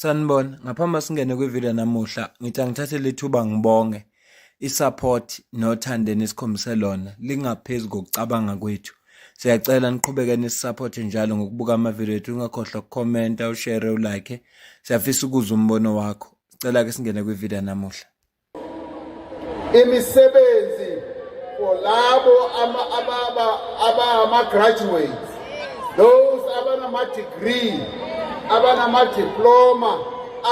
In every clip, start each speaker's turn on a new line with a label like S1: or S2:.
S1: Sanibona, ngaphambi singene kwivideo namuhla, ngithi angithathe lethuba ngibonge i-support nothando enikhombise lona lingaphezu kokucabanga kwethu. Siyacela niqhubeke nisupporte njalo ngokubuka amavideo ethu, ungakhohlwa ukukhomenta, ushare, ulike. Siyafisa ukuzwa umbono wakho. Sicela ke singene kwivideo namuhla.
S2: Imisebenzi for labo ama-graduates, those abanama-degree, abanama-diploma,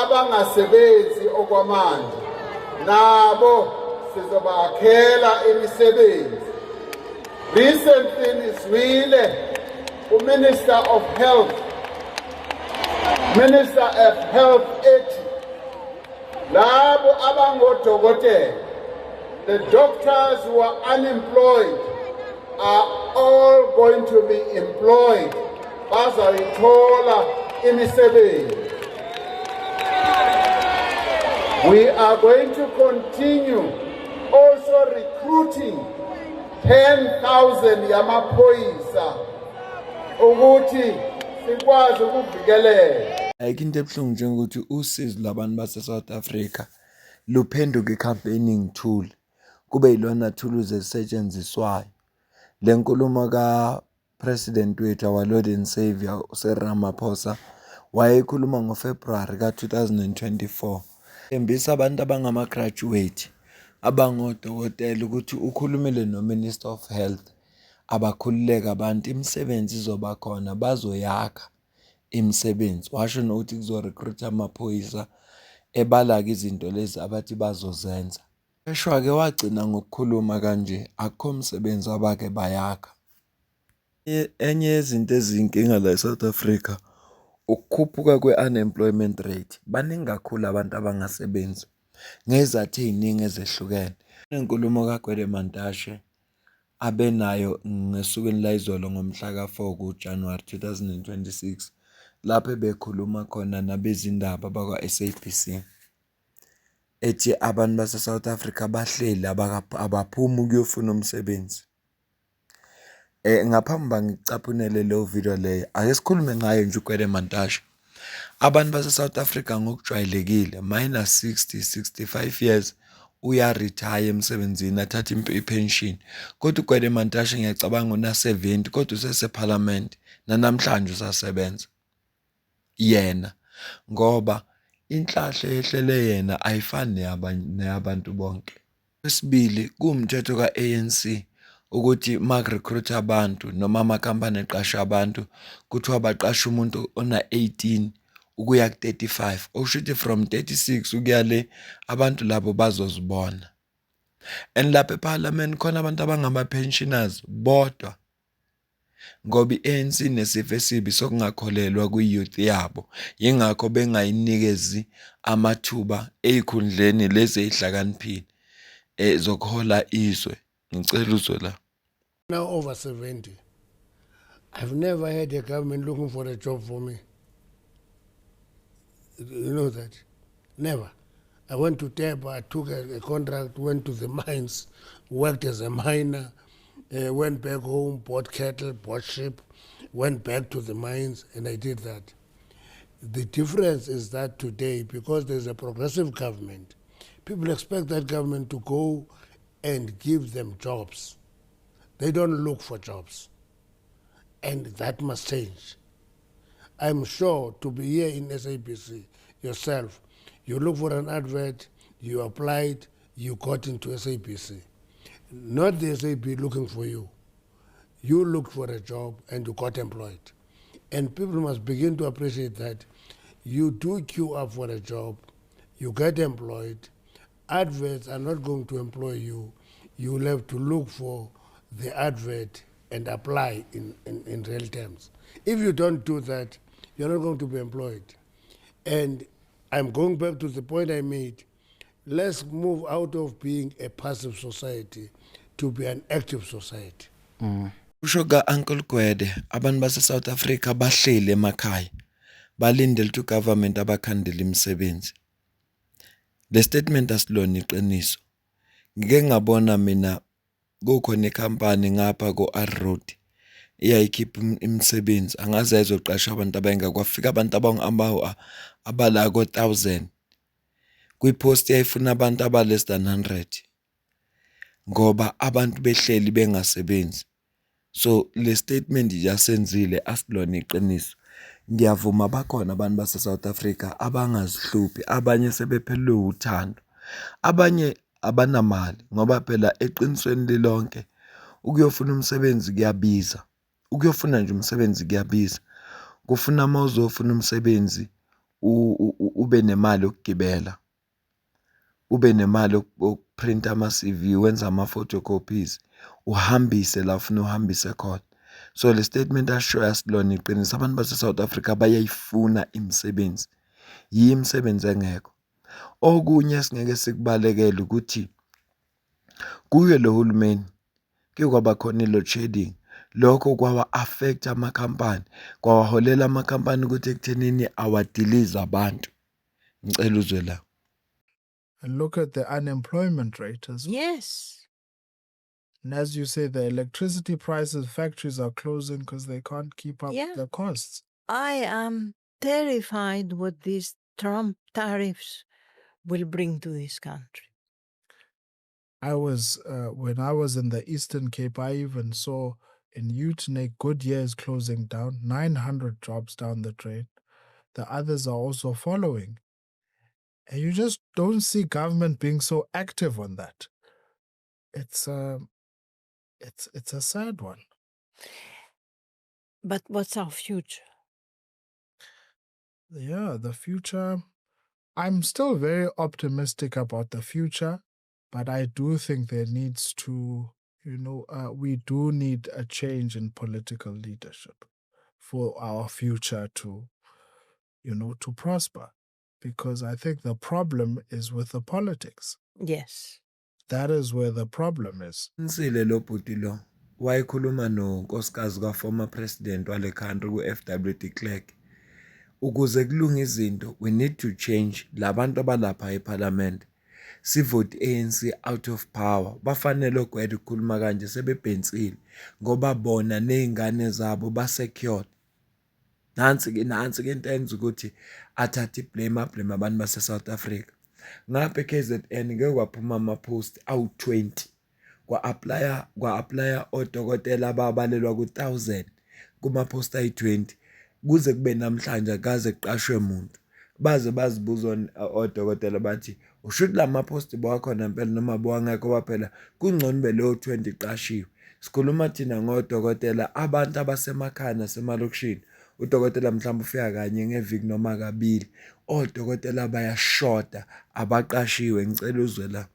S2: abangasebenzi okwamanje, nabo sizobakhela imisebenzi. Recently nizwile uMinister of Health ethi labo abangodokotela, the doctors who are unemployed are all going to be employed. Bazayithola imisebenzi. We are going to continue also recruiting 10,000 yamaphoyisa ukuthi sikwazi ukuvikelela.
S1: Ayikho into ebuhlungu njengokuthi usizo labantu base-South Africa luphenduka i-campaigning tool, kube yilona thuluzi elisetshenziswayo. Le nkulumo ka-President wethu, our Lord and Savior Cyril Ramaphosa, wayekhuluma ngoFebruwari ka-2024. Embisa abantu abangama-graduate, abangodokotela ukuthi ukhulumile no-Minister of Health, abakhululeke abantu, imisebenzi izoba khona, bazoyakha imisebenzi. Washo nokuthi kuzorecruit amaphoyisa, ebala-ke izinto lezi abathi bazozenza. Eshwa-ke wagcina ngokukhuluma kanje, akukho umsebenzi abake bayakha. Enye yezinto eziyinkinga la eSouth Africa ukukhuphuka kwe-unemployment rate. Baningi kakhulu abantu abangasebenzi ngezathu ey'ningi ezehlukene. Inkulumo kaGwede Mantashe abenayo ngesukwini layizolo ngomhla ka-4 kuJanuwari 2026, lapho bekhuluma khona nabezindaba bakwa-SABC, ethi abantu base-South Africa bahleli abaphumi ukuyofuna umsebenzi. Ngaphambi ngicaphunele leyo video leyo, ake sikhulume ngayo nje uGwede Mantashe. Abantu base-South Africa ngokujwayelekile -60-65 years uyaretire emsebenzini, athatha ipension. Kodwa uGwede Mantashe ngiyacabanga una-70, kodwa usesephalamende nanamhlanje usasebenza yena, ngoba inhlahla ehlele yena ayifani neyabantu bonke. Kwesibili, kuwumthetho ka-ANC ukuthi maku-recruit abantu noma amakhampani eqasha abantu, kuthiwa baqashe umuntu ona-18 ukuya ku-35, okusho ukuthi from 36 ukuya le abantu labo bazozibona. And lapha eParliament khona abantu abangama-pensioners bodwa, ngoba i-ANC nesifo esibi sokungakholelwa kwi-youth yabo, yingakho bengayinikezi amathuba ey'khundleni lezi ey'hlakaniphile zokuhola izwe. Ngicela uzwe la.
S3: Now over 70. I've never had a government looking for a job for me. You know that? Never. I went to Teba, I took a contract, went to the mines, worked as a miner, went back home, bought cattle, bought sheep, went back to the mines, and I did that. The difference is that today, because there's a progressive government, people expect that government to go and give them jobs. They don't look for jobs. And that must change. I'm sure to be here in SABC yourself, you look for an advert, you applied, you got into SABC. Not the SAB looking for you. You looked for a job and you got employed. And people must begin to appreciate that you do queue up for a job, you get employed, adverts are not going to employ you. You will have to look for the advert and apply in real terms. If you don't do that, you're not going to be employed. And I'm going back to the point I made. Let's move out of being a passive society to be an active society.
S1: Usho ka-Uncle Gwede, abantu base-South Africa bahleli emakhaya, balindele ukuthi ugovernment abakhandele imisebenzi. Le statement asilona iqiniso. Ngike ngabona mina kukhona ikhampani ngapha ko-R Road iyayikhipha imisebenzi, angaze ayizoqasha abantu abayingaki, kwafika abantu abala ko-1,000 kwi-post eyayifuna abantu aba-less than 100 ngoba abantu behleli bengasebenzi. So le statement yasenzile asilona iqiniso. Ngiyavuma bakhona abantu base-South Africa abangazihluphi, abanye sebephelelwe uthando, abanye abanamali ngoba phela eqinisweni lilonke ukuyofuna umsebenzi kuyabiza. Ukuyofuna nje umsebenzi kuyabiza. Kufuna uma uzofuna umsebenzi ube nemali yokugibela, ube nemali yokuphrinta ama-CV, wenza ama-photocopies, uhambise la ufuna uhambise khona. So le statement asishoyo asilona iqiniso. Abantu base-South Africa bayayifuna imisebenzi, yiyo imisebenzi engekho. Okunye esingeke sikubalekele ukuthi kuyo lo hulumeni kuke kwaba khona i-load shedding. Lokho kwawa-affect amakhampani, kwawaholela amakhampani ukuthi ekuthenini awadilize abantu. Ngicela uzwe la.
S4: And look at the unemployment rate as well.
S5: Yes.
S4: And as you say, the electricity prices, factories are closing because they can't keep up
S5: Yeah.
S4: the costs.
S5: I am terrified what these Trump tariffs will bring to this country.
S4: When I was in the Eastern Cape, I even saw in Utenake, Goodyear is closing down, 900 jobs down the drain. The others are also following. And you just don't see government being so active on that. It's a sad one.
S5: But what's our future?
S4: Yeah, the future. I'm still very optimistic about the future, but I do think there needs to, we do need a change in political leadership for our future to, to prosper. Because I think the problem is with the politics.
S5: Yes.
S4: That is where the problem is.
S1: Nsile lo bhuti lo wayekhuluma nonkosikazi ka-former president wale country ku-FW de Klerk. Ukuze kulunge izinto, we need to change labantu abalapha eParliament. Sivote ANC out of power. Bafanele ogwede ukukhuluma kanje sebebhensile ngoba bona nezingane zabo basecured. Nansi-ke into enza ukuthi athathe iblame abantu base-South Africa. Ngapha e-KZN ngeke kwaphuma ama-post awu-20 kwa-aplya odokotela ababalelwa ku-1,000 kuma-post ayi-20 kuze kube namhlanje akaze kuqashwe muntu. Baze bazibuza odokotela bathi ushuthi la ma-post bawakhona impela noma bawangekho baphela kungcono beleyo 20 qashiwe. Sikhuluma thina ngodokotela abantu abasemakhaya nasemalokishini. Udokotela mhlawumbe ufika kanye ngeviki noma kabili. Odokotela bayashoda abaqashiwe. Ngicela uzwe la.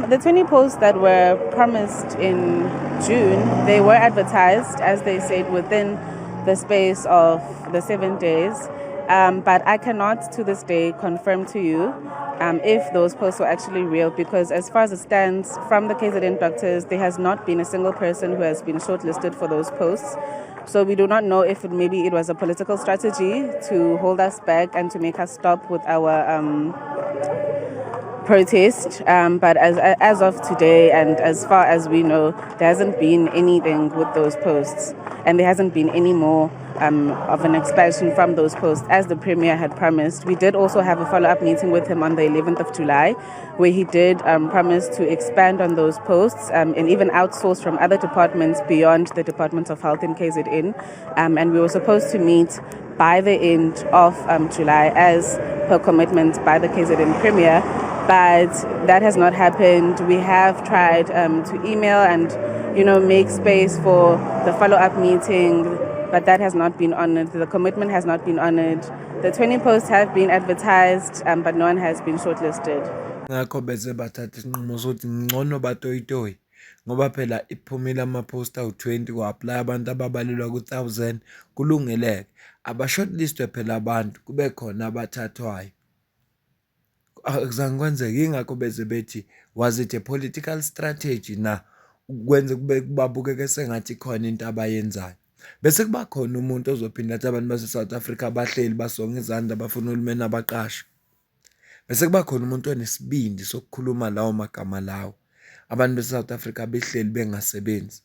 S6: The 20 posts that were promised in June, they were advertised, as they said, within the space of the 7 days. But I cannot, to this day, confirm to you if those posts were actually real, because as far as it stands, from the KZN doctors, there has not been a single person who has been shortlisted for those posts. So we do not know if maybe it was a political strategy to hold us back and to make us stop with our protest. But as of today, and as far as we know, there hasn't been anything with those posts, and there hasn't been any more of an expansion from those posts, as the Premier had promised. We did also have a follow-up meeting with him on the 11th of July, where he did promise to expand on those posts and even outsource from other departments beyond the Department of Health in KZN. And we were supposed to meet by the end of July, as per commitment by the KZN Premier, but that has not happened. We have tried to email and, make space for the follow-up meeting, but that has not been honored. The commitment has not been honored. The 20 posts have been advertised, but no one has been shortlisted.
S1: Ngakho beze bathatha isinqumo sokuthi ngcono batoyitoyi ngoba phela iphumile ama-post awu-20 kwa-aplya abantu ababalelwa ku-1,000 kulungeleke. Abashortlistwe phela abantu kube khona abathathwayo. Akuzange kwenzeke, yingakho beze bethi was it a political strategy na ukwenza kubabukeke sengathi khona into abayenzayo. Bese kuba khona umuntu ozophinda athi abantu base-South Africa bahleli basonga izandla bafuna uhulumeni abaqashe. Bese kuba khona umuntu onesibindi sokukhuluma lawo magama lawo. Abantu base-South Africa behleli bengasebenzi.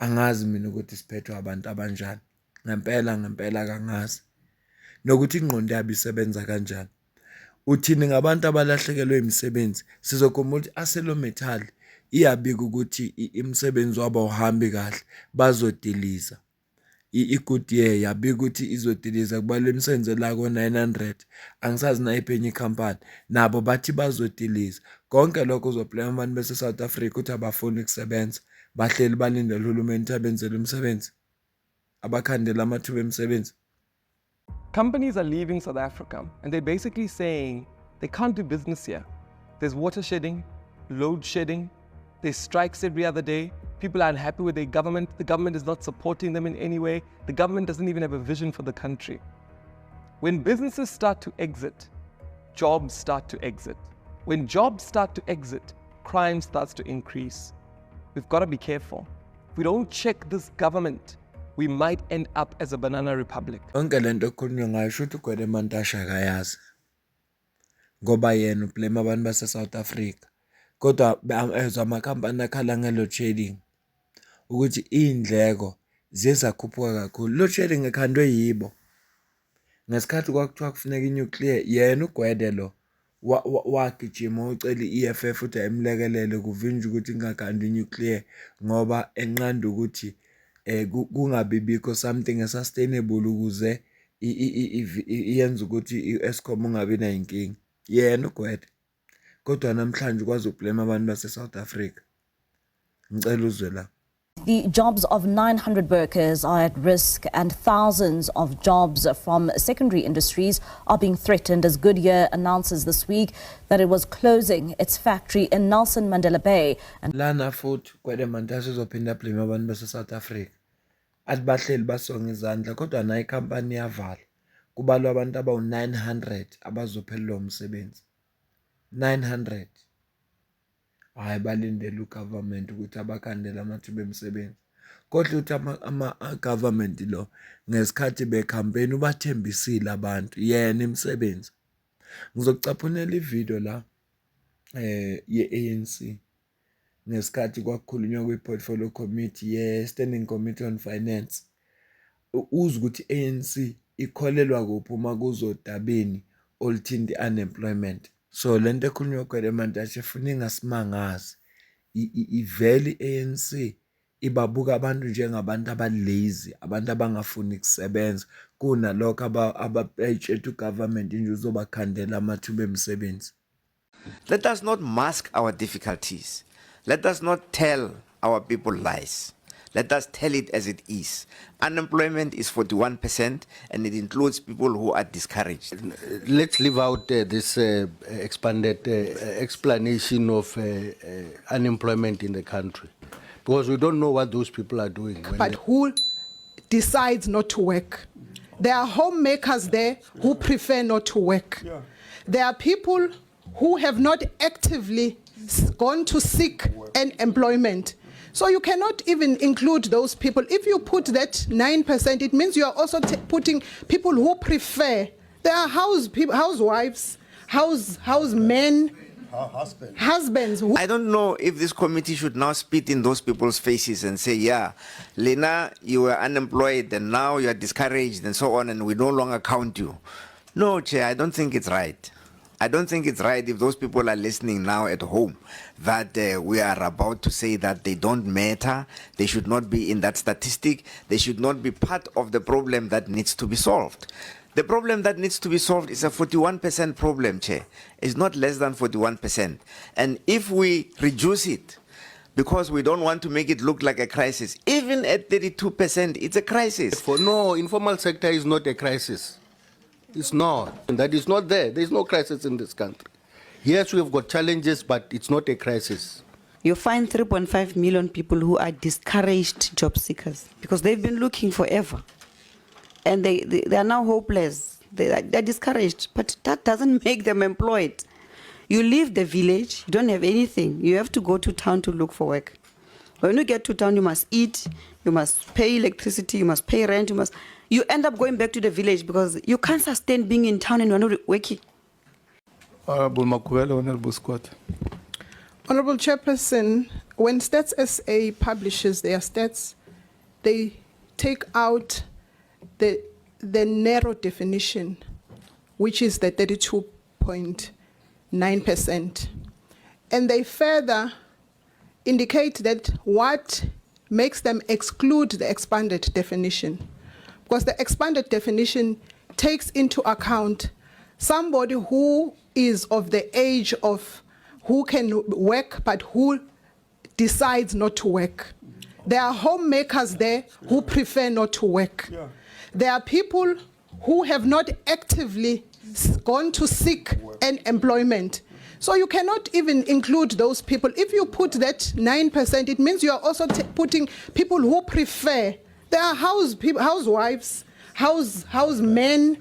S1: angazi mina ukuthi siphethwe abantu abanjani. Ngempela kangazi. Nokuthi ingqondo yabo isebenza kanjani. Uthini ngabantu abalahlekelwe imisebenzi sizokhumbula ukuthi ArcelorMittal iyabika ukuthi imisebenzi wabo uhambi kahle bazodiliza. iGoodyear yabika ukuthi izodiliza kubalwa imisebenzi la ko-900 angisazi nayiphi enye ikhampani nabo bathi bazodiliza. Konke lokho kuzoblame abantu base-South Africa ukuthi abafuni ukusebenza bahleli balindele uhulumeni ukuthi abenzele umsebenzi abakhandela amathuba emisebenzi.
S7: Companies are leaving South Africa and they're basically saying they can't do business here. There's water shedding, load shedding, there's strikes every other day. People are unhappy with their government. The government is not supporting them in any way. The government doesn't even have a vision for the country. When businesses start to exit, jobs start to exit. When jobs start to exit, crime starts to increase. We've got to be careful. If we don't check this government, we might end up as a banana republic.
S1: Onke lento okukhulunywa ngayo shuthi uGwede Mantashe akayazi. Ngoba yena ublame abantu base South Africa. Kodwa ezwa amakhampani akhala nge-load shedding ukuthi indleko zizakhuphuka kakhulu. Load shedding ekhandwe yibo. Ngesikhathi kwakuthiwa kufuneka i-nuclear yena uGwede lo wagijima ucela i-EFF ukuthi ayimlekelele kuvinjwe ukuthi ingakhandwa i-nuclear ngoba enqanda ukuthi kungabibikho something sustainable ukuze iyenza ukuthi iEskom ungabi nayinkinga. Yena uGwede. Kodwa namhlanje ukwazi ukublame abantu base South Africa. Ngicela uzwe la.
S8: The jobs of 900 workers are at risk and thousands of jobs from secondary industries are being threatened as Goodyear announces this week that it was closing its factory in Nelson Mandela Bay. And
S1: Lana futhi Gwede Mantashe uzophinda blame abantu base South Africa. Athi bahleli basonga izandla kodwa nayo ikhampani yavala. Kubalwa abantu abawu-900 abazophelelwa umsebenzi. 900. Hayi balindele ugovernment ukuthi abakhandele amathuba emisebenzi. Kodwa uthi ama-government lo ngesikhathi becampaign ubathembisile abantu yena imisebenzi. Ngizokucaphunela ivideo la ye-ANC ngesikhathi kwakukhulunywa kwi-portfolio committee ye-standing committee on finance. Uzwe ukuthi ANC ikholelwa kuphi uma kuzodabeni oluthinta i-unemployment. So lento ekhulunywa uGwede Mantashe efuna ingasimangazi. Ivele i-ANC ibabuka abantu njengabantu abalazy, abantu abangafuni ukusebenza kunalokho ababetshela ugovernment nje uzobakhandela amathuba emisebenzi.
S9: Let us not mask our difficulties. Let us not tell our people lies. Let us tell it as it is. Unemployment is 41% and it includes people who are discouraged.
S10: Let's leave out this expanded explanation of unemployment in the country because we don't know what those people are doing.
S11: But who decides not to work? There are homemakers there who prefer not to work. Yeah. There are people who have not actively gone to seek an employment. So you cannot even include those people. If you put that 9%, it means you are also putting people who prefer. There are housewives, housemen, husbands.
S9: I don't know if this committee should now spit in those people's faces and say, yeah, Lena, you were unemployed and now you are discouraged and so on and we no longer count you. No, Chair, I don't think it's right. I don't think it's right if those people are listening now at home that we are about to say that they don't matter, they should not be in that statistic, they should not be part of the problem that needs to be solved. The problem that needs to be solved is a 41% problem, Chair. It's not less than 41%. And if we reduce it, because we don't want to make it look like a crisis, even at 32%, it's a crisis.
S10: For no, informal sector is not a crisis. It's not. And that is not there. There is no crisis in this country. Yes, we have got challenges, but it's not a crisis.
S12: You find 3.5 million people who are discouraged job seekers because they've been looking forever. And they are now hopeless. They're discouraged, but that doesn't make them employed. You leave the village, you don't have anything. You have to go to town to look for work. When you get to town, you must eat, you must pay electricity, you must pay rent, you end up going back to the village because you can't sustain being in town and you're not working.
S13: Honorable Makuela, Honorable Scott.
S11: Honorable Chairperson, when Stats SA publishes their stats, they take out the narrow definition, which is the 32.9%. And they further indicate that what makes them exclude the expanded definition, because the expanded definition takes into account somebody who is of the age of who can work but who decides not to work. There are homemakers there who prefer not to work. There are people who have not actively gone to seek an employment. So you cannot even include those people. If you put that 9%, it means you are also putting people who prefer. There are housewives, housemen,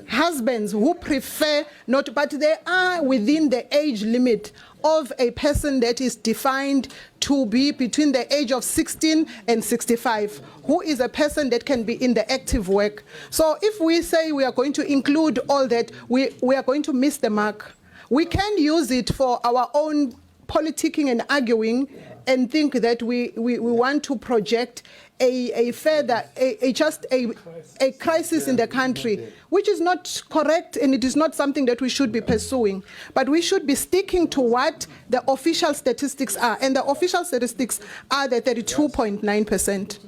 S11: husbands who prefer not, but they are within the age limit of a person that is defined to be between the age of 16 and 65, who is a person that can be in the active work. So if we say we are going to include all that, we are going to miss the mark. We can use it for our own politicking and arguing and think that we want to project a crisis in the country, which is not correct, and it is not something that we should be pursuing. But we should be sticking to what the official statistics are, and the official statistics are the 32.9%.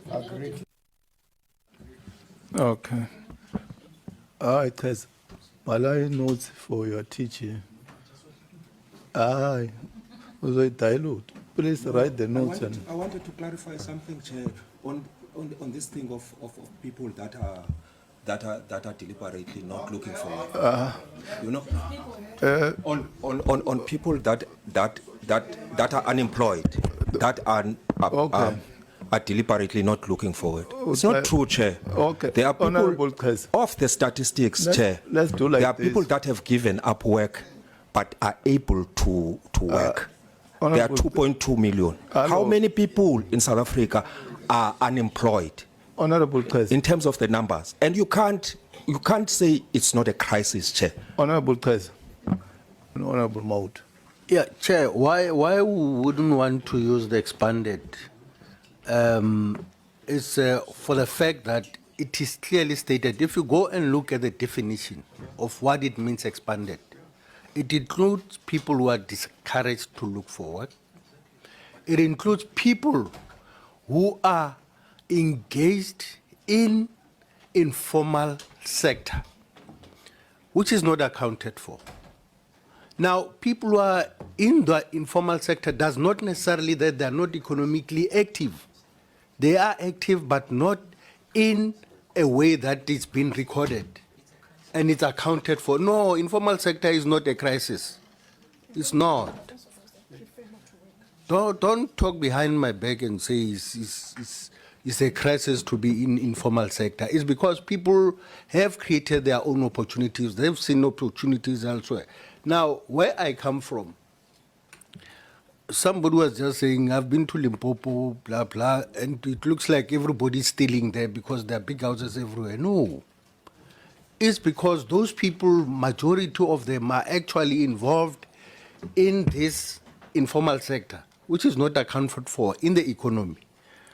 S13: Okay. It has Malay notes for your teaching. Was a dilute. Please write the notes.
S14: I wanted to clarify something, Chair, on this thing of people that are deliberately not looking for work. On people that are unemployed, that are deliberately not looking for it. It's not true, Chair.
S13: Okay.
S14: There are people of the statistics, Chair.
S13: Let's do like
S14: there are
S13: this.
S14: people that have given up work but are able to work. There are 2.2 million. How many people in South Africa are unemployed?
S13: Honorable President.
S14: In terms of the numbers. And you can't say it's not a crisis, Chair.
S13: Honorable President. Honorable Maud.
S10: Yeah, Chair, why we wouldn't want to use the expanded is for the fact that it is clearly stated. If you go and look at the definition of what it means expanded, it includes people who are discouraged to look for work. It includes people who are engaged in informal sector, which is not accounted for. Now, people who are in the informal sector does not necessarily that they are not economically active. They are active, but not in a way that it's been recorded and it's accounted for. No, informal sector is not a crisis. It's not. Don't talk behind my back and say it's a crisis to be in informal sector. It's because people have created their own opportunities. They've seen opportunities elsewhere. Now, where I come from, somebody was just saying, I've been to Limpopo, blah, blah, and it looks like everybody's stealing there because there are big houses everywhere. No. It's because those people, majority of them are actually involved in this informal sector, which is not accounted for in the economy.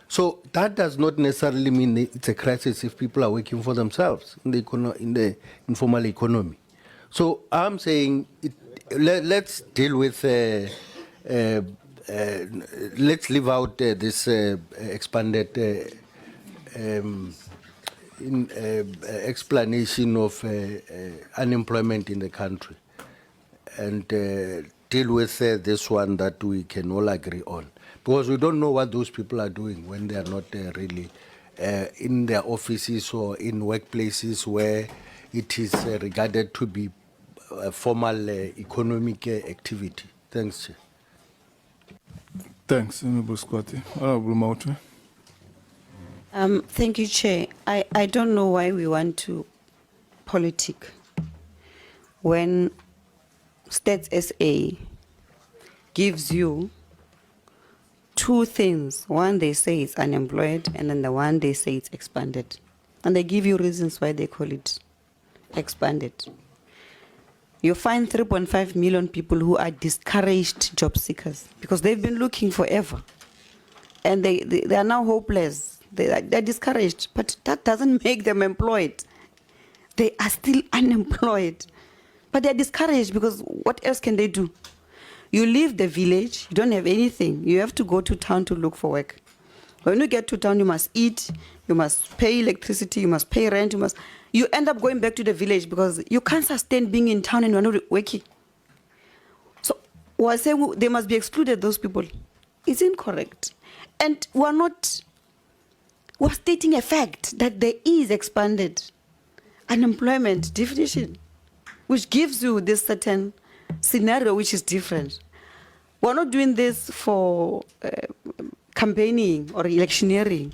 S10: So that does not necessarily mean it's a crisis if people are working for themselves in the informal economy. So I'm saying let's deal with, let's leave out this expanded explanation of unemployment in the country and deal with this one that we can all agree on. Because we don't know what those people are doing when they are not really in their offices or in workplaces where it is regarded to be a formal economic activity. Thanks, Chair.
S13: Thanks, Honorable Squatty. Honorable Maute.
S12: Thank you, Chair. I don't know why we want to politic when Stats SA gives you two things. One, they say it's unemployed, and then the one they say it's expanded. And they give you reasons why they call it expanded. You find 3.5 million people who are discouraged job seekers because they've been looking forever. And they are now hopeless. they're discouraged, but that doesn't make them employed. They are still unemployed, but they're discouraged because what else can they do? You leave the village, you don't have anything. You have to go to town to look for work. When you get to town, you must eat, you must pay electricity, you must pay rent, you end up going back to the village because you can't sustain being in town and you're not working. So we're saying they must be excluded, those people. It's incorrect. And we're stating a fact that there is expanded unemployment definition, which gives you this certain scenario which is different. We're not doing this for campaigning or electioneering.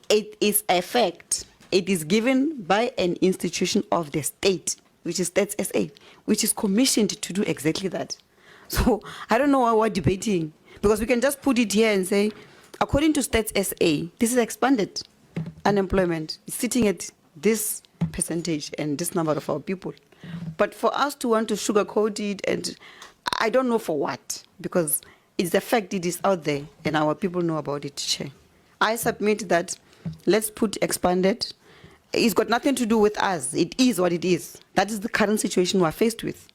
S12: It is a fact. It is given by an institution of the state, which is Stats SA, which is commissioned to do exactly that. So I don't know why we're debating, because we can just put it here and say, according to Stats SA, this is expanded unemployment. It's sitting at this percentage and this number of our people. But for us to want to sugarcoat it, and I don't know for what, because it's the fact it is out there and our people know about it, Chair. I submit that let's put expanded. It's got nothing to do with us. It is what it is. That is the current situation we're faced with.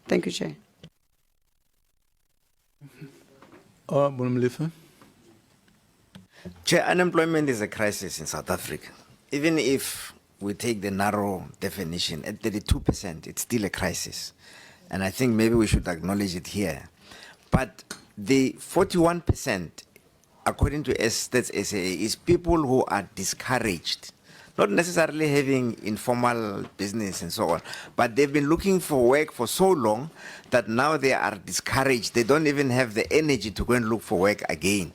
S12: Thank you, Chair.
S13: Honorable Mlifa.
S9: Chair, unemployment is a crisis in South Africa. Even if we take the narrow definition at 32%, it's still a crisis. And I think maybe we should acknowledge it here. But the 41%, according to Stats SA, is people who are discouraged, not necessarily having informal business and so on, but they've been looking for work for so long that now they are discouraged. They don't even have the energy to go and look for work again.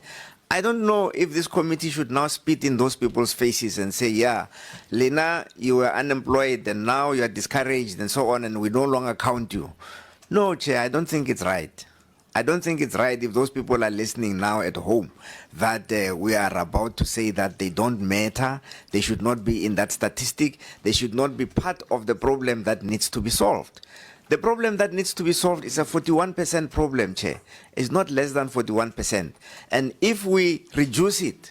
S9: I don't know if this committee should now spit in those people's faces and say, yeah, Lena, you were unemployed and now you are discouraged and so on, and we no longer count you. No, Chair, I don't think it's right. I don't think it's right if those people are listening now at home that we are about to say that they don't matter, they should not be in that statistic, they should not be part of the problem that needs to be solved. The problem that needs to be solved is a 41% problem, Chair. It's not less than 41%. And if we reduce it,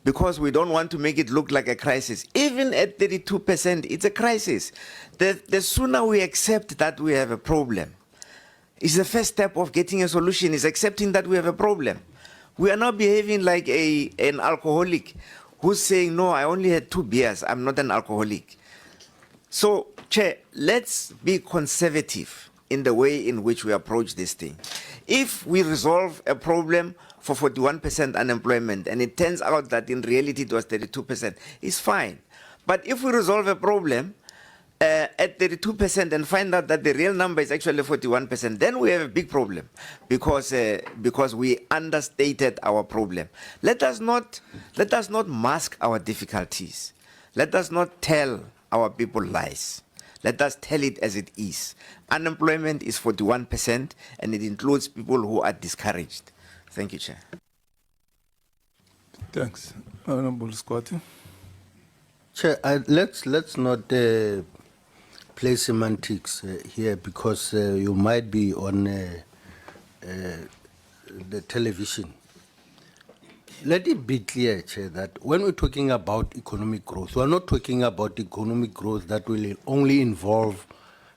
S9: because we don't want to make it look like a crisis, even at 32%, it's a crisis. The sooner we accept that we have a problem, it's the first step of getting a solution, is accepting that we have a problem. We are now behaving like an alcoholic who's saying, no, I only had 2 beers, I'm not an alcoholic. So, Chair, let's be conservative in the way in which we approach this thing. If we resolve a problem for 41% unemployment and it turns out that in reality it was 32%, it's fine. But if we resolve a problem at 32% and find out that the real number is actually 41%, then we have a big problem because we understated our problem. Let us not mask our difficulties. Let us not tell our people lies. Let us tell it as it is. Unemployment is 41% and it includes people who are discouraged. Thank you, Chair.
S13: Thanks. Honorable Squatty.
S10: Chair, let's not play semantics here, because you might be on the television. Let it be clear, Chair, that when we're talking about economic growth, we're not talking about economic growth that will only involve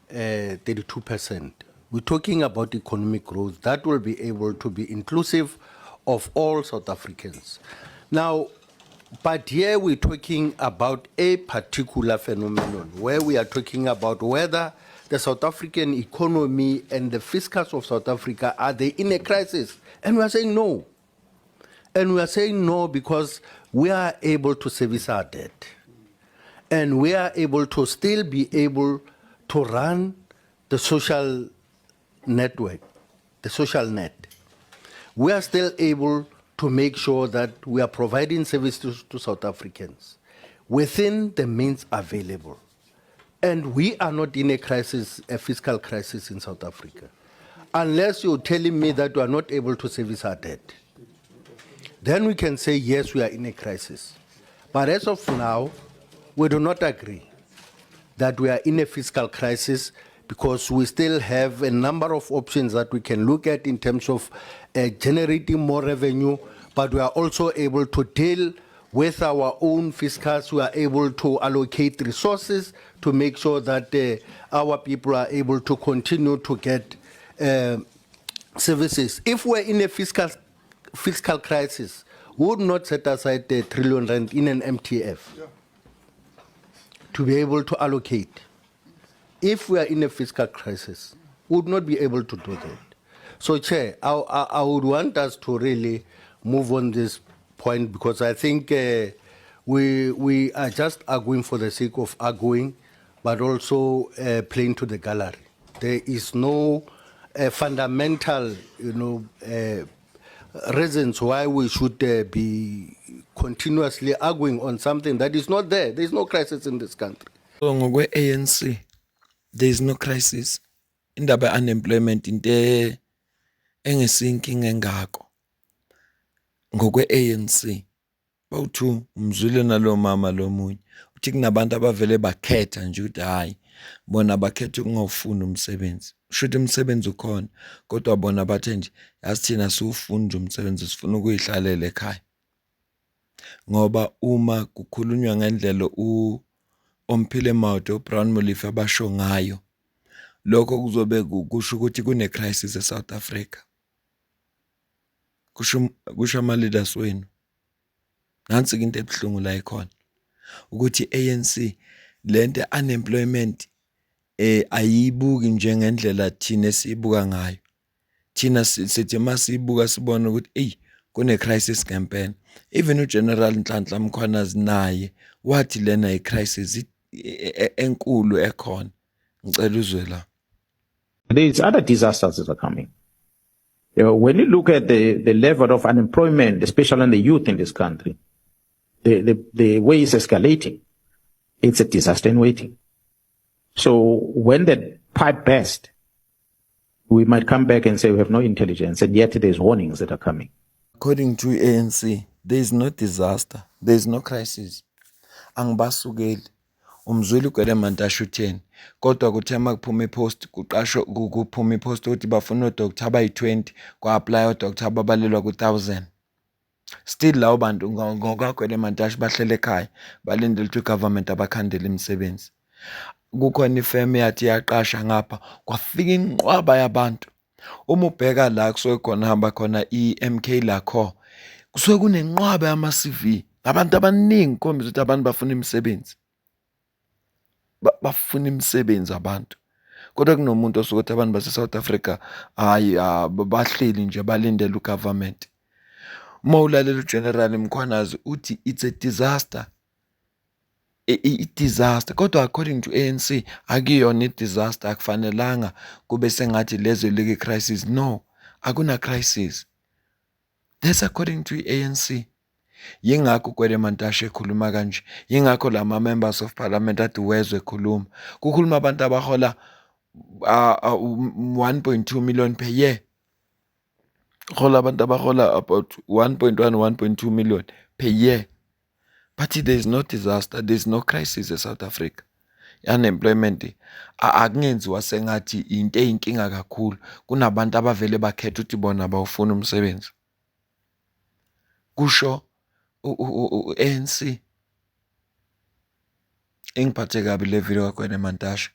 S10: 32%. We're talking about economic growth that will be able to be inclusive of all South Africans. Now, but here we're talking about a particular phenomenon where we are talking about whether the South African economy and the fiscals of South Africa, are they in a crisis? And we are saying no. And we are saying no because we are able to service our debt. And we are able to still be able to run the social network, the social net. We are still able to make sure that we are providing services to South Africans within the means available. And we are not in a crisis, a fiscal crisis in South Africa, unless you're telling me that we are not able to service our debt. Then we can say, yes, we are in a crisis. But as of now, we do not agree that we are in a fiscal crisis, because we still have a number of options that we can look at in terms of generating more revenue, but we are also able to deal with our own fiscals, we are able to allocate resources to make sure that our people are able to continue to get services. If we're in a fiscal crisis, we would not set aside the trillion rand in an MTF to be able to allocate. If we are in a fiscal crisis, we would not be able to do that. So, Chair, I would want us to really move on this point, because I think we are just arguing for the sake of arguing, but also playing to the gallery. There is no fundamental, reasons why we should be continuously arguing on something that is not there. There is no crisis in this country.
S1: So ngokwe ANC, there is no crisis. Indaba unemployment inte engesinkinga engako. Ngokwe ANC, bawuthu umzwile nalo mama lo munye. Uthi kunabantu abavele bakhetha nje ukuthi hayi bona bakhetha ukungawufuna umsebenzi. Shuthi umsebenzi ukhona, kodwa bona bathe nje yazi thina siwufuna nje umsebenzi, sifuna ukuyihlalela ekhaya. Ngoba uma kukhulunywa ngendlela Omphile Maude, Brown Molefe abasho ngayo, lokho kuzobe kusho ukuthi kune crisis eSouth Africa. Kusho ama leaders wenu. Nansi into ebuhlungu la ikhona. Ukuthi ANC lento unemployment ayibuki njengendlela thina sibuka ngayo. Thina sithi masibuka sibona ukuthi kune crisis campaign. Even uGeneral Nhlanhla Mkhwanazi naye wathi lena icrisis enkulu ekhona. Ngicela uzwe la.
S15: There is other disasters that are coming. When you look at the level of unemployment, especially on the youth in this country, the way it's escalating, it's a disaster in waiting. So when the pipe bursts, we might come back and say we have no intelligence, and yet there's warnings that are coming.
S1: According to ANC, there is no disaster, there is no crisis. Angibasukeli umzweli kwele Mantashe utheni, kodwa kuthema kuphuma ipost kuqasho kuphuma ipost ukuthi bafuna odoctor abayi-20 kwa-apply odoctor ababalelwa ku-1000. Still lawo bantu ngokakwele Mantashe bahlele ekhaya balindele ukuthi government abakhandele imisebenzi. Kukhona ifirm yathi yaqasha ngapha kwafika inqwaba yabantu. Uma ubheka la kusuke khona hamba khona i-MK Lakho, kusuke kunenqwaba yama-CV abantu abaningi khombisa ukuthi abantu bafuna imisebenzi. Bafuna imisebenzi abantu. Kodwa kunomuntu osuke ukuthi abantu base-South Africa hayi bahleli nje balindele ugovernment. Uma ulalela uGeneral Mkhwanazi uthi it's a disaster. I-disaster. Kodwa according to ANC akuyona i-disaster, akufanelanga kube sengathi lezo leke crisis. No, akuna crisis. That's according to ANC. Yingakho kwele Mantashe ekhuluma kanje. Yingakho lama members of parliament athi wezwe ekhuluma. Kukhuluma abantu abahola 1.2 million per year. Hola abantu abahola about 1.2 million per year. But there is no disaster, there is no crisis in South Africa. Unemployment akungenziwa sengathi into eyinkinga kakhulu. Kunabantu abavele bakhetha ukuthi bona bawufuna umsebenzi. Kusho ANC. Ingiphathe kabi le video kakwele Mantashe.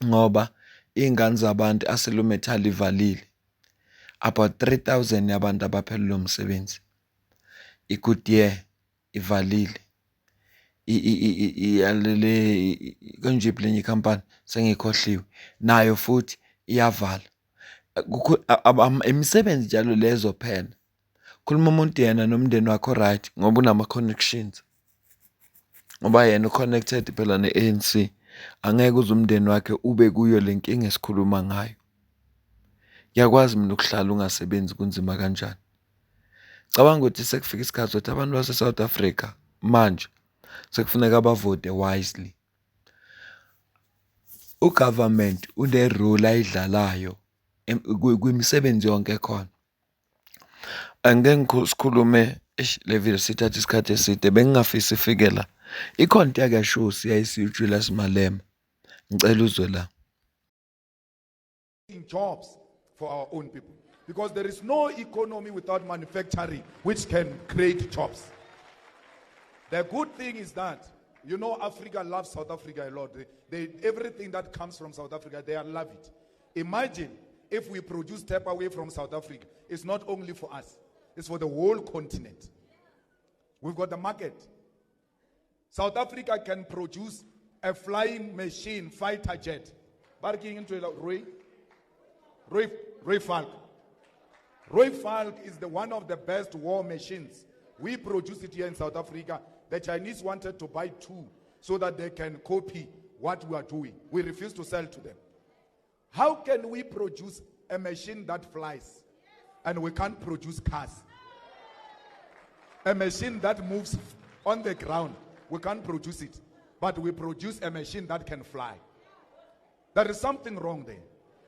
S1: Ngoba ingane zabantu aselumetal ivalile. About 3000 yabantu abaphelele umsebenzi. Ikudiye ivalile. Iyalele konje plenye company sengikhohliwe. Nayo futhi iyavala. Imisebenzi njalo lezo phela. Khuluma umuntu yena nomndeni wakho right ngoba unama connections. Ngoba yena connected phela ne-ANC. Angeke uze umndeni wakhe ube kuyo lenkinga esikhuluma ngayo. Yakwazi mina ukuhlala ungasebenzi kunzima kanjani. Cabanga ukuthi sekufika isikhathi sokuthi abantu base-South Africa manje sekufuneka bavote wisely. Ugovernment une role ayidlalayo kwimisebenzi yonke ekhona. Angeke sikhulume le video sithatha isikhathi eside bengingafisi ifike la. Ikhonto yakasho siyayisiya uJulius Malema. Ngicela uzwe la.
S16: Jobs for our own people, because there is no economy without manufacturing which can create jobs. The good thing is that, you know, Africa loves South Africa a lot. Everything that comes from South Africa, they love it. Imagine if we produce step away from South Africa. It's not only for us, it's for the whole continent. We've got the market. South Africa can produce a flying machine fighter jet. Barking into Roy Falk. Roy Falk is one of the best war machines. We produce it here in South Africa. The Chinese wanted to buy 2 so that they can copy what we are doing. We refuse to sell to them. How can we produce a machine that flies and we can't produce cars? A machine that moves on the ground, we can't produce it. But we produce a machine that can fly. There is something wrong there.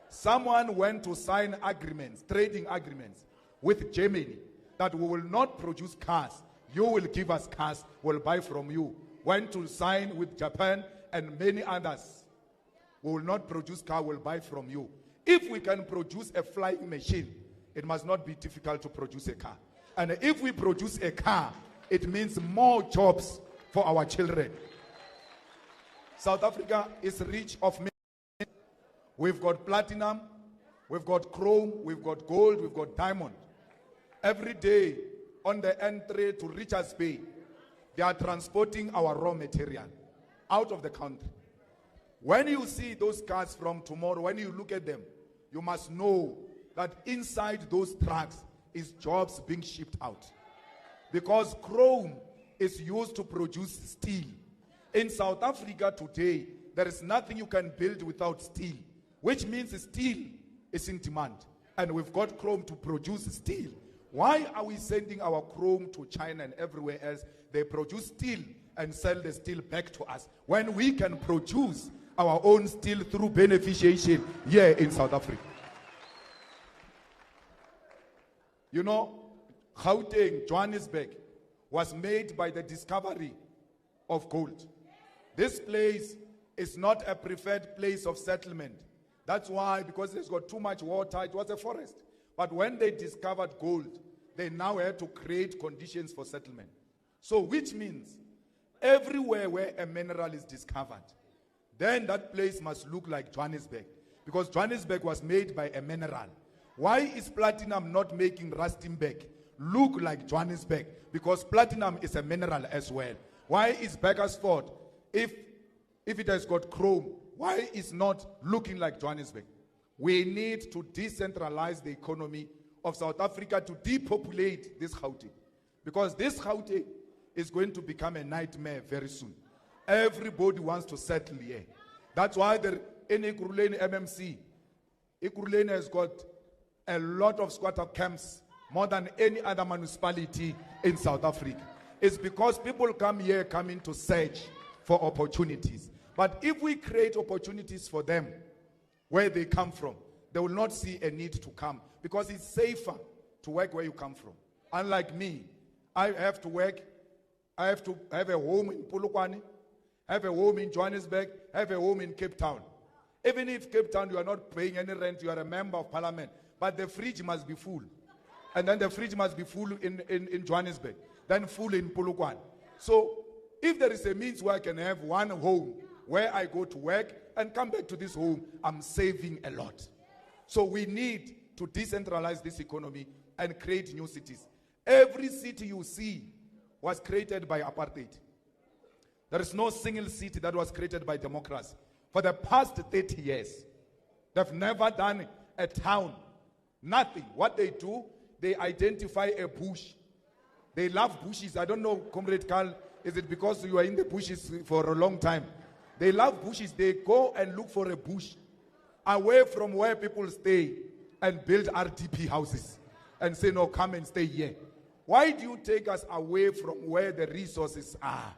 S16: Someone went to sign agreements, trading agreements with Germany that we will not produce cars. You will give us cars, we'll buy from you. Went to sign with Japan and many others. We will not produce car, we'll buy from you. If we can produce a flying machine, it must not be difficult to produce a car. And if we produce a car, it means more jobs for our children. South Africa is rich of minerals. We've got platinum, we've got chrome, we've got gold, we've got diamond. Every day on the entry to Richards Bay, they are transporting our raw material out of the country. When you see those cars from tomorrow, when you look at them, you must know that inside those trucks is jobs being shipped out. Because chrome is used to produce steel. In South Africa today, there is nothing you can build without steel, which means steel is in demand. And we've got chrome to produce steel. Why are we sending our chrome to China and everywhere else? They produce steel and sell the steel back to us when we can produce our own steel through beneficiation here in South Africa. You know, Gauteng, Johannesburg, was made by the discovery of gold. This place is not a preferred place of settlement. That's why, because it's got too much water, it was a forest. But when they discovered gold, they now had to create conditions for settlement. So, which means everywhere where a mineral is discovered, then that place must look like Johannesburg. Because Johannesburg was made by a mineral. Why is platinum not making Rustenburg look like Johannesburg? Because platinum is a mineral as well. Why is Bakersford, if it has got chrome, why is not looking like Johannesburg? We need to decentralize the economy of South Africa to depopulate this Gauteng. Because this Gauteng is going to become a nightmare very soon. Everybody wants to settle here. That's why in Ekurhuleni MMC, Ekurhuleni has got a lot of squatter camps, more than any other municipality in South Africa. It's because people come here coming to search for opportunities. But if we create opportunities for them where they come from, they will not see a need to come because it's safer to work where you come from. Unlike me, I have to work, I have to have a home in Polokwane, have a home in Johannesburg, have a home in Cape Town. Even if Cape Town you are not paying any rent, you are a member of parliament, but the fridge must be full. And then the fridge must be full in Johannesburg, then full in Polokwane. So if there is a means where I can have one home where I go to work and come back to this home, I'm saving a lot. So we need to decentralize this economy and create new cities. Every city you see was created by apartheid. There is no single city that was created by democracy. For the past 30 years, they've never done a town. Nothing. What they do, they identify a bush. They love bushes. I don't know, Comrade Carl, is it because you are in the bushes for a long time? They love bushes. They go and look for a bush away from where people stay and build RDP houses and say, no, come and stay here. Why do you take us away from where the resources are?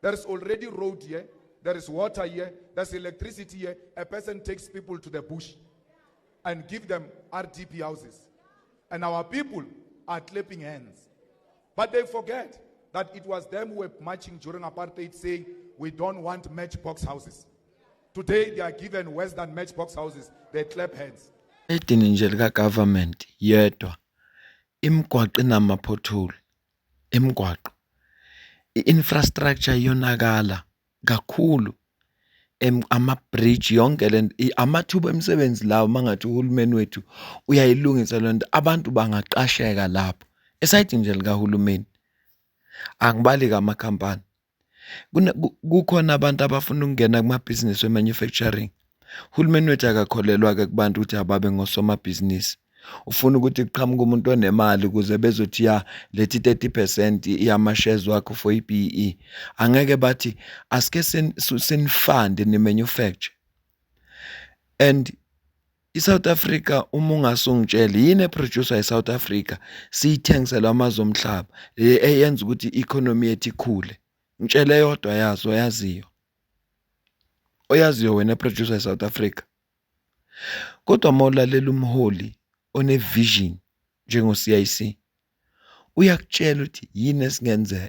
S16: There is already road here. There is water here. There's electricity here. A person takes people to the bush and give them RDP houses. And our people are clapping hands. But they forget that it was them who were marching during apartheid saying, we don't want matchbox houses. Today they are given Western matchbox houses. They clap hands.
S1: Edini nje lika government yedwa imigwaqo inamapothole imigwaqo i-infrastructure iyonakala kakhulu. Ama-bridge yonke lento amathuba emisebenzi lawo mangathi uhulumeni wethu uyayilungisa lento abantu bangaqasheka lapho esayidini nje likahulumeni. Angibali amakhampani. Kukhona abantu abafuna ukungena kumabhizinisi we-manufacturing. Uhulumeni wethu akakholelwa-ke kubantu ukuthi ababe ngosomabhizinisi. Ufuna ukuthi kuqhamuke umuntu onemali ukuze bezothi lethi 30% yama-shares wakho for i-BEE. Angeke bathi asike sinifande ne-manufacture. And i-South Africa uma ungasungitsheli yini eproducer e-South Africa siyithengisela amazwe omhlaba eyenza ukuthi i-economy yethu ikhule. Ngitshele yodwa yazo oyaziyo wena producer e-South Africa. Kodwa mawulalela umholi one-vision njengo-CIC uyakutshela ukuthi yini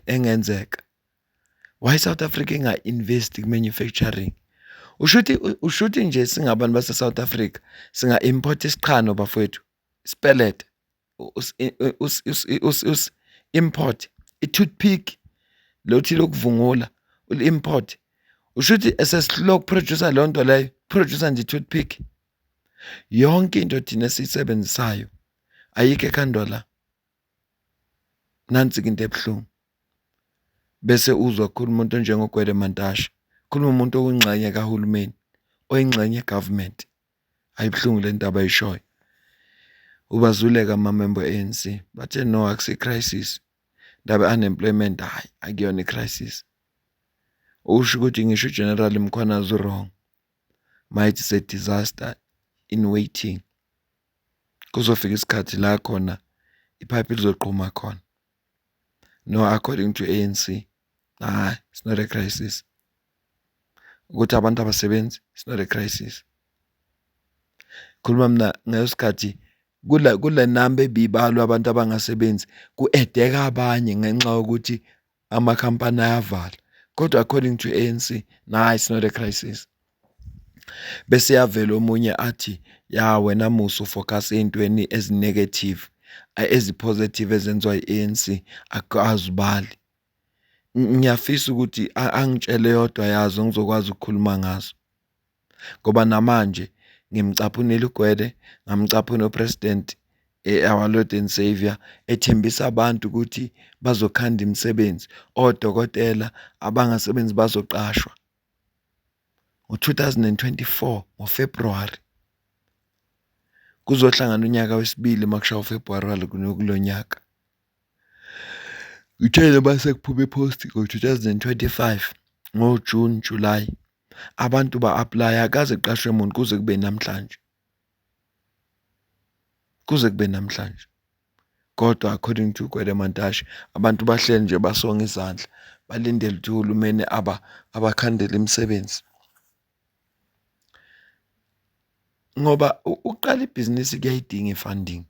S1: engenzeka. Why South Africa inga-invest ku-manufacturing? Ushuthi nje singabantu base-South Africa singa-import isiqhano bafowethu, spellet, import, i-toothpick, lothi lokuvungula, ul-import. Ushuthi esesihloko producer leyo nto leyo, producer nje i-toothpick. Yonke into thina esiyisebenzisayo ayikho ekhandwa la. Nansi into ebuhlungu. Bese uzwa khuluma umuntu onjengoGwede Mantashe, khuluma umuntu oyingxenye kahulumeni, oyingxenye government. Ayibuhlungu le ndaba ayishoyo. Ubazuleka ama-member ANC bathe no akusi crisis. Ndaba unemployment hayi akuyona i-crisis. Usho ukuthi ngisho uGeneral Mkhwanazi wrong. Might is a disaster in waiting. Kuzofika isikhathi la khona ipipe lizoqhuma khona. No, according to ANC, it's not a crisis. Ukuthi abantu abasebenzi, it's not a crisis. Khuluma mina ngesikhathi kule number ebibalwa abantu abangasebenzi ku-edeka abanye ngenxa yokuthi amakhampani ayavala. Kodwa according to ANC, it's not a crisis. Bese yavela omunye athi wena musu focus ey'ntweni ezi-negative, ezi-positive ezenziwa i-ANC akazibali. Ngiyafisa ukuthi angitshele yodwa yazo ngizokwazi ukukhuluma ngazo. Ngoba namanje ngimcaphunile uGwede, ngamcaphuna uPresident our Lord and Savior ethembisa abantu ukuthi bazokhanda imisebenzi, odokotela abangasebenzi bazoqashwa. Ngo-2024 ngoFebruary kuzohlangana unyaka wesibili makushaya uFebruary kulo nyaka. Ngitshele base kuphume ipost ngo-2025 ngoJune July abantu ba-apply akaze kuqashwe umuntu kuze kube namhlanje. Kodwa according to Gwede Mantashe abantu bahleli nje basonga izandla balindele ukuthi uhulumeni abakhandele imisebenzi. Ngoba uqala ibhizinisi kuyayidinga i-funding.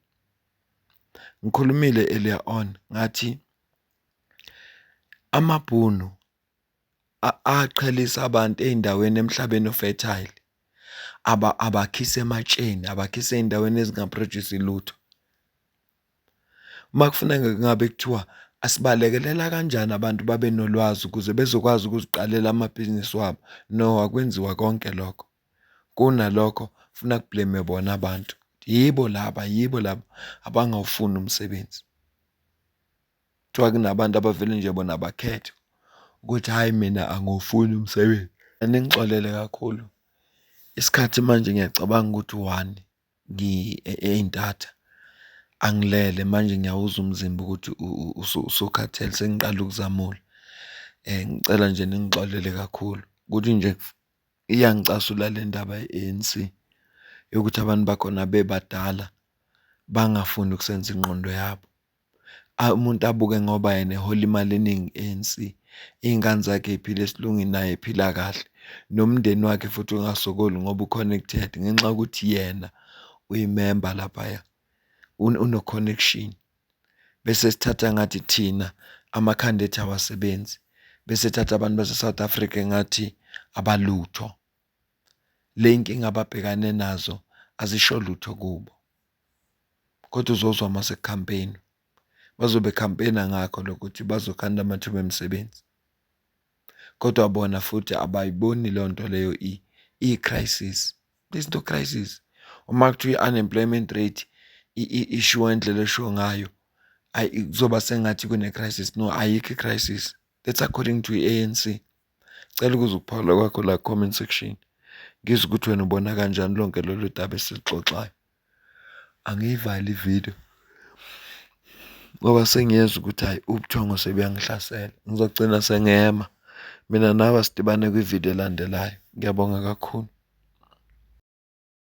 S1: Ngikhulumile earlier on ngathi amabhunu aqhelisa abantu ey'ndaweni emhlabeni ofertile abakhise ematsheni, abakhise ey'ndaweni ezingaproduce lutho. Uma kufuneka ngabe kuthiwa asibalekelela kanjani abantu babe nolwazi ukuze bezokwazi ukuziqalela amabhizinisi wabo. No, akwenziwa konke lokho. Kunalokho funa kublame bona abantu. Yibo laba abangawufuni umsebenzi. Kuthiwa kunabantu abavele nje bona bakhethe ukuthi hayi mina angawufuni umsebenzi. Ningixolele kakhulu. Isikhathi manje ngiyacabanga ukuthi one ey'ntatha angilele manje ngiyawuzwa umzimba ukuthi usukhathele sengiqala ukuzamula. Ngicela nje ningixolele kakhulu ukuthi nje iyangicasula le ndaba ye-ANC yokuthi abantu bakhona bebadala bangafuni ukusenza ingqondo yabo. Umuntu abuke ngoba yena ehola imali eningi ANC, iy'ngane zakhe y'phila esilungwini naye ephila kahle, nomndeni wakhe futhi ungasokoli ngoba u-connected ngenxa yokuthi yena uyimemba laphaya, uno-connection. Bese sithatha ngathi thina amakhanda ethu awasebenzi, bese thatha abantu base-South Africa ngathi abalutho. Le inkinga ababhekane nazo azisho lutho kubo. Kodwa uzozwa mase campaign bazobe campaigna ngakho lokuthi bazokhanda amathuba emisebenzi. kodwa bona futhi abayiboni leyo nto leyo i-crisis. There's no crisis. Uma kuthiwa i-unemployment rate ishiwo indlela eshiwo ngayo, kuzoba sengathi kune-crisis. No, ayikho i-crisis. That's according to i-ANC. Cela ukuze ukuphawula kwakho la comment section. Ngizwe ukuthi wena ubona kanjani lonke lolu daba esilixoxayo. Angiyivali ivideo ngoba sengiyezwa ukuthi hayi ubuthongo sebuyangihlasela. Ngizogcina sengema. Mina nawe sidibane kwivideo elandelayo. Ngiyabonga kakhulu.